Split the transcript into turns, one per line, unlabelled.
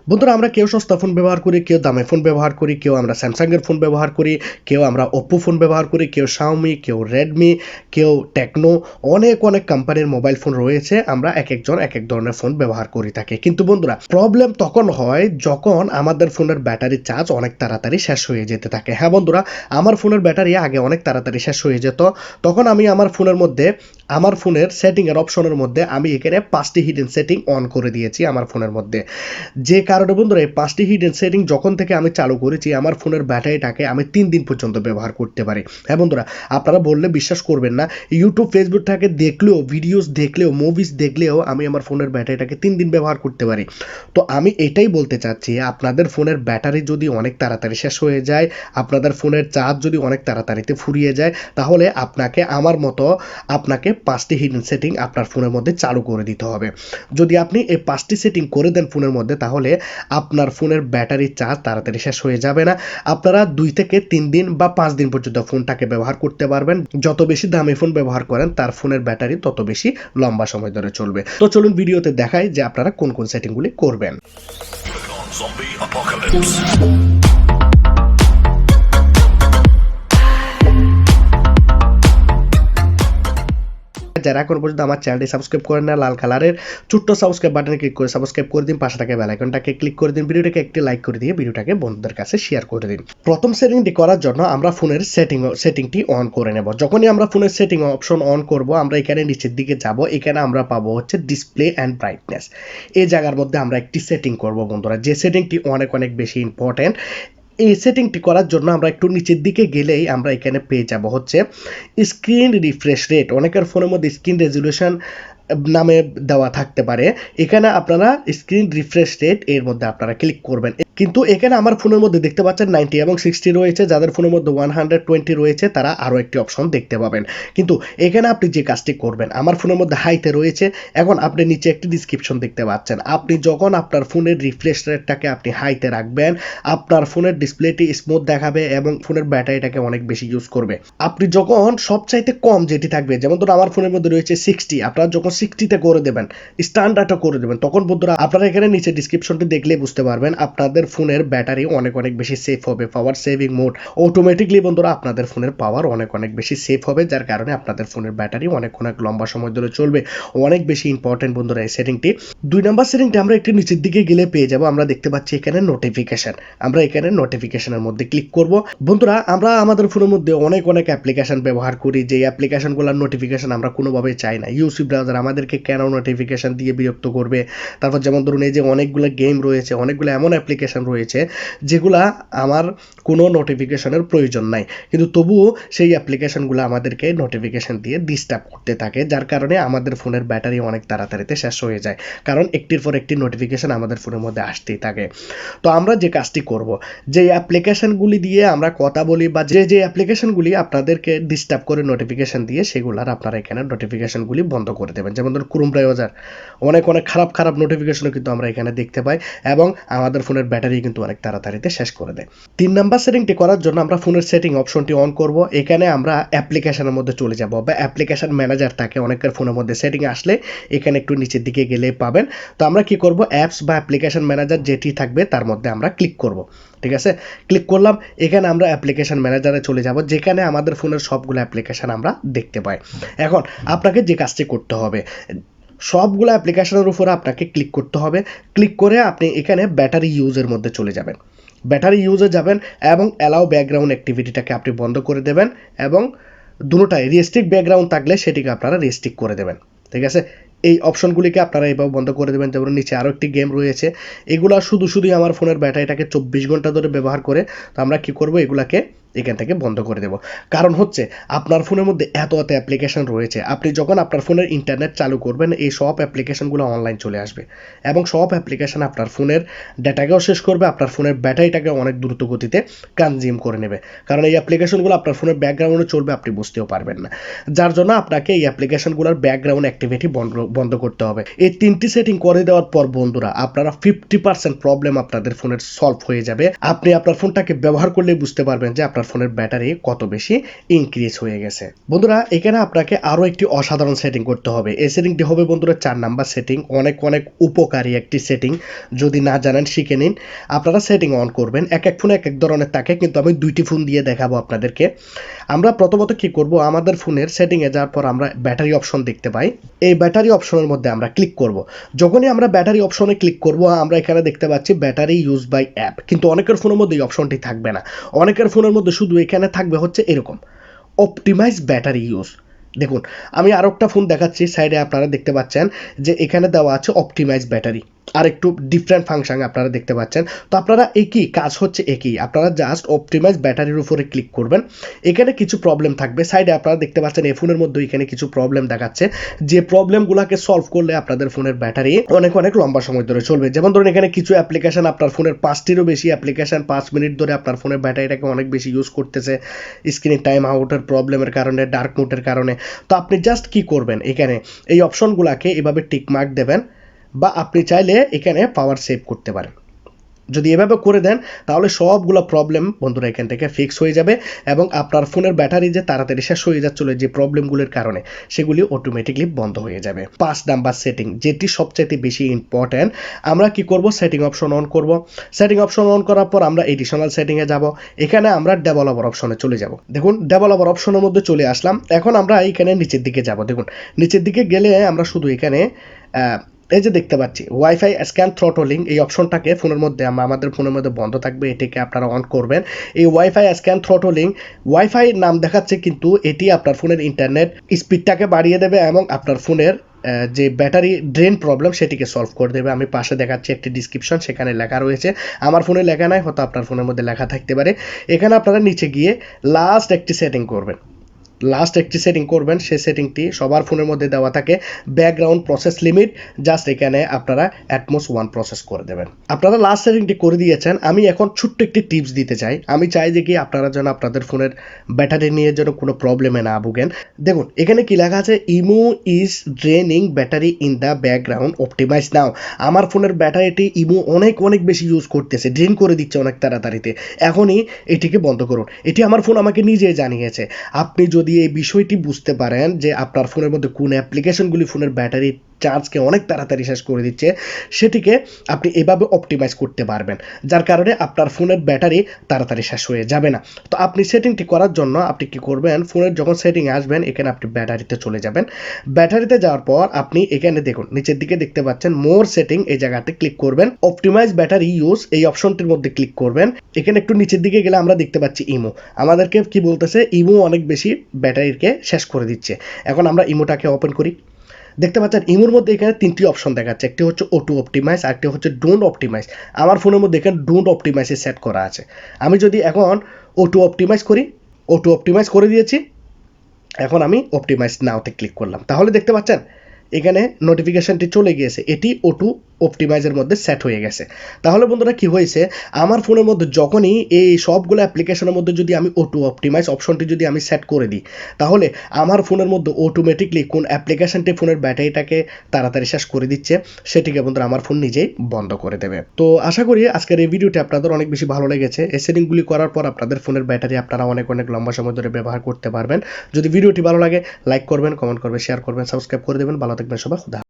বন্ধুরা আমরা কেউ সস্তা ফোন ব্যবহার করি, কেউ দামি ফোন ব্যবহার করি, কেউ আমরা স্যামসাংয়ের ফোন ব্যবহার করি, কেউ আমরা ওপ্পো ফোন ব্যবহার করি, কেউ শাওমি, কেউ রেডমি, কেউ টেকনো, অনেক কোম্পানির মোবাইল ফোন রয়েছে। আমরা এক একজন এক এক ধরনের ফোন ব্যবহার করে থাকি। কিন্তু বন্ধুরা প্রবলেম তখন হয় যখন আমাদের ফোনের ব্যাটারি চার্জ অনেক তাড়াতাড়ি শেষ হয়ে যেতে থাকে। হ্যাঁ বন্ধুরা, আমার ফোনের ব্যাটারি আগে অনেক তাড়াতাড়ি শেষ হয়ে যেত। তখন আমি আমার ফোনের সেটিংয়ের অপশনের মধ্যে আমি এখানে 5টি হিডেন সেটিং অন করে দিয়েছি আমার ফোনের মধ্যে। যে কারণে বন্ধুরা এই 5টি হিডেন সেটিং যখন থেকে আমি চালু করেছি আমার ফোনের ব্যাটারিটাকে আমি 3 দিন পর্যন্ত ব্যবহার করতে পারি। হ্যাঁ বন্ধুরা, আপনারা বললে বিশ্বাস করবেন না, ইউটিউব ফেসবুকটাকে দেখলেও, ভিডিওস দেখলেও, মুভিজ দেখলেও আমি আমার ফোনের ব্যাটারিটাকে 3 দিন ব্যবহার করতে পারি। তো আমি এটাই বলতে চাচ্ছি, আপনাদের ফোনের ব্যাটারি যদি অনেক তাড়াতাড়ি শেষ হয়ে যায়, আপনাদের ফোনের চার্জ যদি অনেক তাড়াতাড়িতে ফুরিয়ে যায়, তাহলে আপনাকে আমার মতো 5টি হিডেন সেটিং আপনার ফোনের মধ্যে চালু করে দিতে হবে। যদি আপনি এই 5টি সেটিং করে দেন ফোনের মধ্যে, তাহলে আপনার ফোনের ব্যাটারি চার্জ তাড়াতাড়ি শেষ হয়ে যাবে না। আপনারা 2 থেকে 3 দিন বা 5 দিন পর্যন্ত ফোনটাকে ব্যবহার করতে পারবেন। যত বেশি দামি ফোন ব্যবহার করেন তার ফোনের ব্যাটারি তত বেশি লম্বা সময় ধরে চলবে। তো চলুন ভিডিওতে দেখাই যে আপনারা কোন কোন সেটিংগুলি করবেন। যারা এখন পর্যন্ত আমার চ্যানেলটি সাবস্ক্রাইব করেন না, লাল কালারের ছোট্ট সাবস্ক্রাইব বাটনে ক্লিক করে সাবস্ক্রাইব করে দিন, পাশে থাকা বেল আইকনটাকে ক্লিক করে দিন, ভিডিওটাকে একটি লাইক করে দিয়ে ভিডিওটাকে বন্ধুদের কাছে শেয়ার করে দিন। প্রথম সেটিংটি করার জন্য আমরা ফোনের সেটিংটি অন করে নেব। যখনই আমরা ফোনের সেটিং অপশন অন করব, আমরা এখানে নিচের দিকে যাব, এখানে আমরা পাবো হচ্ছে ডিসপ্লে অ্যান্ড ব্রাইটনেস। এই জায়গার মধ্যে আমরা একটি সেটিং করব বন্ধুরা, যে সেটিংটি অনেক বেশি ইম্পর্টেন্ট। এই সেটিংটি করার জন্য আমরা একটু নিচের দিকে গেলেই আমরা এখানে পেয়ে যাব হচ্ছে স্ক্রিন রিফ্রেশ রেট। অনেকের ফোনের মধ্যে স্ক্রিন রেজুলেশন নামে দেওয়া থাকতে পারে। এখানে আপনারা স্ক্রিন রিফ্রেশ রেট এর মধ্যে আপনারা ক্লিক করবেন। কিন্তু এখানে আমার ফোনের মধ্যে দেখতে পাচ্ছেন 90 এবং 60 রয়েছে। যাদের ফোনের মধ্যে 120 রয়েছে তারা আরও একটি অপশন দেখতে পাবেন। কিন্তু এখানে আপনি যে কাজটি করবেন, আমার ফোনের মধ্যে হাইতে রয়েছে, এখন আপনি নিচে একটি ডিসক্রিপশন দেখতে পাচ্ছেন। আপনি যখন আপনার ফোনের রিফ্রেশ রেটটাকে আপনি হাইতে রাখবেন, আপনার ফোনের ডিসপ্লেটি স্মুথ দেখাবে এবং ফোনের ব্যাটারিটাকে অনেক বেশি ইউজ করবে। আপনি যখন সবচাইতে কম যেটি থাকবে, যেমন ধরুন আমার ফোনের মধ্যে রয়েছে 60, আপনারা যখন 60তে করে দেবেন, স্ট্যান্ডার্ডটা করে দেবেন, তখন বন্ধুরা আপনারা এখানে নিচে ডিসক্রিপশনটি দেখলে বুঝতে পারবেন আপনাদের ফোনের ব্যাটারি অনেক বেশি সেফ হবে। পাওয়ার সেভিং মোড অটোমেটিকলি বন্ধুরা আপনাদের ফোনের পাওয়ার অনেক বেশি সেফ হবে, যার কারণে আপনাদের ফোনের ব্যাটারি অনেক লম্বা সময় ধরে চলবে। অনেক বেশি ইম্পর্টেন্ট বন্ধুরা এই সেটিংটি। 2 নম্বর সেটিংটি আমরা একটু নিচের দিকে গেলে পেয়ে যাব। আমরা দেখতে পাচ্ছি এখানে নোটিফিকেশন। আমরা এখানে নোটিফিকেশনের মধ্যে ক্লিক করব। বন্ধুরা আমরা আমাদের ফোনের মধ্যে অনেক অ্যাপ্লিকেশন ব্যবহার করি, যে অ্যাপ্লিকেশনগুলোর নোটিফিকেশন আমরা কোনোভাবেই চাই না। ইউসি ব্রাউজার আমাদেরকে কেন নোটিফিকেশন দিয়ে বিরক্ত করবে? তারপর যেমন ধরুন এই যে অনেকগুলো গেম রয়েছে, অনেকগুলো এমন অ্যাপ্লিকেশন রয়েছে যেগুলা আমার কোনো নোটিফিকেশনের প্রয়োজন নাই, কিন্তু তবুও সেই অ্যাপ্লিকেশনগুলো আমাদেরকে নোটিফিকেশন দিয়ে ডিস্টার্ব করতে থাকে, যার কারণে আমাদের ফোনের ব্যাটারি অনেক তাড়াতাড়িতে শেষ হয়ে যায়, কারণ একটির পর একটি নোটিফিকেশন আমাদের ফোনের মধ্যে আসতেই থাকে। তো আমরা যে কাজটি করব, যে অ্যাপ্লিকেশনগুলি দিয়ে আমরা কথা বলি বা যে অ্যাপ্লিকেশনগুলি আপনাদেরকে ডিস্টার্ব করে নোটিফিকেশন দিয়ে, সেগুলার আপনারা এখানে নোটিফিকেশনগুলি বন্ধ করে দেবেন। যেমন ধরুন ক্রোম ব্রাউজার অনেক খারাপ নোটিফিকেশনও কিন্তু আমরা এখানে দেখতে পাই এবং আমাদের ফোনের ব্যাটারি কিন্তু অনেক তাড়াতাড়িতে শেষ করে দেয়। 3 নাম্বার সেটিংটি করার জন্য আমরা ফোনের সেটিং অপশনটি অন করব। এখানে আমরা অ্যাপ্লিকেশনের মধ্যে চলে যাব বা অ্যাপ্লিকেশন ম্যানেজার থাকে অনেকের ফোনের মধ্যে। সেটিং আসলে এখানে একটু নিচের দিকে গেলে পাবেন। তো আমরা কি করব, অ্যাপস বা অ্যাপ্লিকেশন ম্যানেজার যেটি থাকবে তার মধ্যে আমরা ক্লিক করব। ঠিক আছে, ক্লিক করলাম। এখানে আমরা অ্যাপ্লিকেশন ম্যানেজারে চলে যাব, যেখানে আমাদের ফোনের সবগুলো অ্যাপ্লিকেশন আমরা দেখতে পাই। এখন আপনাকে যে কাজটি করতে হবে, সবগুলো অ্যাপ্লিকেশনের উপরে আপনাকে ক্লিক করতে হবে। ক্লিক করে আপনি এখানে ব্যাটারি ইউজের মধ্যে চলে যাবেন। ব্যাটারি ইউজে যাবেন এবং অ্যালাউ ব্যাকগ্রাউন্ড অ্যাক্টিভিটিটাকে আপনি বন্ধ করে দেবেন এবং দুটোটাই রেস্ট্রিক্ট ব্যাকগ্রাউন্ড থাকলে সেটিকে আপনারা রেস্ট্রিক্ট করে দেবেন। ঠিক আছে, এই অপশনগুলিকে আপনারা এভাবে বন্ধ করে দেবেন। যেমন নিচে আরও একটি গেম রয়েছে, এগুলা শুধুই আমার ফোনের ব্যাটারিটাকে 24 ঘন্টা ধরে ব্যবহার করে। তো আমরা কি করব, এগুলাকে এখান থেকে বন্ধ করে দেব। কারণ হচ্ছে আপনার ফোনের মধ্যে এত অ্যাপ্লিকেশন রয়েছে, আপনি যখন আপনার ফোনের ইন্টারনেট চালু করবেন এই সব অ্যাপ্লিকেশনগুলো অনলাইন চলে আসবে এবং সব অ্যাপ্লিকেশন আপনার ফোনের ডেটাকেও শেষ করবে, আপনার ফোনের ব্যাটারিটাকে অনেক দ্রুত গতিতে কনজিউম করে নেবে। কারণ এই অ্যাপ্লিকেশনগুলো আপনার ফোনের ব্যাকগ্রাউন্ডে চলবে, আপনি বুঝতেও পারবেন না, যার জন্য আপনাকে এই অ্যাপ্লিকেশনগুলোর ব্যাকগ্রাউন্ড অ্যাক্টিভিটি বন্ধ করতে হবে। এই 3টি সেটিং করে দেওয়ার পর বন্ধুরা আপনারা 50% প্রবলেম আপনাদের ফোনের সলভ হয়ে যাবে। আপনি আপনার ফোনটাকে ব্যবহার করলেই বুঝতে পারবেন যে আপনার আপনার ফোনের ব্যাটারি কত বেশি ইনক্রিজ হয়ে গেছে। বন্ধুরা এখানে আপনাকে আরও একটি অসাধারণ সেটিং করতে হবে। এই সেটিংটি হবে বন্ধুরা 4 নাম্বার সেটিং, অনেক উপকারী একটি সেটিং। যদি না জানেন শিখে নিন। আপনারা সেটিং অন করবেন, এক ফোনে এক ধরনের থাকে, কিন্তু আমি 2টি ফোন দিয়ে দেখাবো আপনাদেরকে। আমরা প্রথমত কি করব, আমাদের ফোনের সেটিংয়ে যাওয়ার পর আমরা ব্যাটারি অপশন দেখতে পাই। এই ব্যাটারি অপশনের মধ্যে আমরা ক্লিক করব। যখনই আমরা ব্যাটারি অপশনে ক্লিক করব, আমরা এখানে দেখতে পাচ্ছি ব্যাটারি ইউজ বাই অ্যাপ, কিন্তু অনেকের ফোনের মধ্যে এই অপশনটি থাকবে না। অনেকের ফোনের মধ্যে শুধু এখানে থাকবে হচ্ছে এরকম অপটিমাইজ ব্যাটারি ইউজ। দেখুন আমি আর একটা ফোন দেখাচ্ছি, সাইডে আপনারা দেখতে পাচ্ছেন যে এখানে দেওয়া আছে অপটিমাইজ ব্যাটারি, আর একটু ডিফারেন্ট ফাংশন আপনারা দেখতে পাচ্ছেন। তো আপনারা একই কাজ হচ্ছে একই, আপনারা জাস্ট অপটিমাইজ ব্যাটারির উপরে ক্লিক করবেন। এখানে কিছু প্রবলেম থাকবে, সাইডে আপনারা দেখতে পাচ্ছেন এই ফোনের মধ্যে এখানে কিছু প্রবলেম দেখাচ্ছে, যে প্রবলেমগুলোকে সলভ করলে আপনাদের ফোনের ব্যাটারি অনেক লম্বা সময় ধরে চলবে। যেমন ধরুন এখানে কিছু অ্যাপ্লিকেশন, আপনার ফোনের 5টিরও বেশি অ্যাপ্লিকেশন 5 মিনিট ধরে আপনার ফোনের ব্যাটারিটাকে অনেক বেশি ইউজ করতেছে, স্ক্রিন টাইম আউটের প্রবলেমের কারণে, ডার্ক মোডের কারণে। তো আপনি জাস্ট কি করবেন, এখানে এই অপশনগুলোকে এভাবে টিক মার্ক দেবেন, বা আপনি চাইলে এখানে পাওয়ার সেভ করতে পারেন। যদি এভাবে করে দেন তাহলে সবগুলো প্রবলেম বন্ধুরা এখান থেকে ফিক্স হয়ে যাবে, এবং আপনার ফোনের ব্যাটারি যে তাড়াতাড়ি শেষ হয়ে যাচ্ছিল যে প্রবলেমগুলোর কারণে, সেগুলি অটোমেটিকলি বন্ধ হয়ে যাবে। 5 নাম্বার সেটিং, যেটি সবচাইতে বেশি ইম্পর্ট্যান্ট। আমরা কি করব, সেটিং অপশন অন করব। সেটিং অপশন অন করার পর আমরা এডিশনাল সেটিংয়ে যাব। এখানে আমরা ডেভেলপার অপশনে চলে যাব। দেখুন ডেভেলপার অপশনের মধ্যে চলে আসলাম। এখন আমরা এখানে নিচের দিকে যাব। দেখুন নিচের দিকে গেলে আমরা শুধু এখানে এই যে দেখতে পাচ্ছি ওয়াইফাই স্ক্যান থ্রটলিং, এই অপশনটাকে ফোনের মধ্যে আমাদের ফোনের মধ্যে বন্ধ থাকবে, এটিকে আপনারা অন করবেন। এই ওয়াইফাই স্ক্যান থ্রটলিং, ওয়াইফাই নাম দেখাচ্ছে, কিন্তু এটি আপনার ফোনের ইন্টারনেট স্পিডটাকে বাড়িয়ে দেবে এবং আপনার ফোনের যে ব্যাটারি ড্রেন প্রবলেম সেটিকে সলভ করে দেবে। আমি পাশে দেখাচ্ছি একটি ডিসক্রিপশন, সেখানে লেখা রয়েছে। আমার ফোনে লেখা নাই, হয়তো আপনার ফোনের মধ্যে লেখা থাকতে পারে। এখানে আপনারা নিচে গিয়ে লাস্ট একটি সেটিং করবেন, সেই সেটিংটি সবার ফোনের মধ্যে দেওয়া থাকে, ব্যাকগ্রাউন্ড প্রসেস লিমিট। জাস্ট এখানে আপনারা অ্যাটমোস 1 প্রসেস করে দেবেন। আপনারা লাস্ট সেটিংটি করে দিয়েছেন। আমি এখন ছোট্ট একটি টিপস দিতে চাই। আমি চাই যে কি আপনারা যেন আপনাদের ফোনের ব্যাটারি নিয়ে যেন কোনো প্রবলেমে না ভুগেন। দেখুন এখানে কি লেখা আছে, imo is draining battery in the background, optimise now. আমার ফোনের ব্যাটারিটি ইমো অনেক বেশি ইউজ করতেছে, ড্রেন করে দিচ্ছে অনেক তাড়াতাড়িতে। এখনই এটিকে বন্ধ করুন। এটি আমার ফোন আমাকে নিজে জানিয়েছে। আপনি যদি এই বিষয়টি বুঝতে পারেন যে আপনার ফোনের মধ্যে কোন অ্যাপ্লিকেশনগুলি ফোনের ব্যাটারি চার্জকে অনেক তাড়াতাড়ি শেষ করে দিচ্ছে, সেটিকে আপনি এভাবে অপটিমাইজ করতে পারবেন, যার কারণে আপনার ফোনের ব্যাটারি তাড়াতাড়ি শেষ হয়ে যাবে না। তো আপনি সেটিংটি করার জন্য আপনি কি করবেন, ফোনের যখন সেটিং আসবেন এখানে আপনি ব্যাটারিতে চলে যাবেন। ব্যাটারিতে যাওয়ার পর আপনি এখানে দেখুন নিচের দিকে দেখতে পাচ্ছেন মোর সেটিং, এই জায়গাতে ক্লিক করবেন। অপটিমাইজ ব্যাটারি ইউজ এই অপশনটির মধ্যে ক্লিক করবেন। এখানে একটু নিচের দিকে গেলে আমরা দেখতে পাচ্ছি ইমো, আমাদেরকে কি বলতেছে, ইমো অনেক বেশি ব্যাটারিকে শেষ করে দিচ্ছে। এখন আমরা ইমোটাকে ওপেন করি। দেখতে পাচ্ছেন ইমোর মধ্যে এখানে 3টি অপশন দেখাচ্ছে, একটি হচ্ছে অটো অপটিমাইজ, আরেকটি হচ্ছে ডোন্ট অপটিমাইজ। আমার ফোনের মধ্যে এখানে ডোন্ট অপটিমাইজে সেট করা আছে। আমি যদি এখন অটো অপটিমাইজ করি, অটো অপটিমাইজ করে দিয়েছি। এখন আমি অপটিমাইজ নাওতে ক্লিক করলাম, তাহলে দেখতে পাচ্ছেন এখানে নোটিফিকেশনটি চলে গিয়েছে, এটি অটো অপটিমাইজের মধ্যে সেট হয়ে গেছে। তাহলে বন্ধুরা কি হয়েছে, আমার ফোনের মধ্যে যখনই এই সবগুলো অ্যাপ্লিকেশনের মধ্যে যদি আমি অটো অপটিমাইজ অপশনটি যদি আমি সেট করে দিই, তাহলে আমার ফোনের মধ্যে অটোমেটিকলি কোন অ্যাপ্লিকেশনটি ফোনের ব্যাটারিটাকে তাড়াতাড়ি শেষ করে দিচ্ছে, সেটিকে বন্ধুরা আমার ফোন নিজেই বন্ধ করে দেবে। তো আশা করি আজকের এই ভিডিওটি আপনাদের অনেক বেশি ভালো লেগেছে। এই সেটিংগুলি করার পর আপনাদের ফোনের ব্যাটারি আপনারা অনেক লম্বা সময় ধরে ব্যবহার করতে পারবেন। যদি ভিডিওটি ভালো লাগে লাইক করবেন, কমেন্ট করবেন, শেয়ার করবেন, সাবস্ক্রাইব করে দেবেন। ভালো থাকবেন সবাই, খুদা।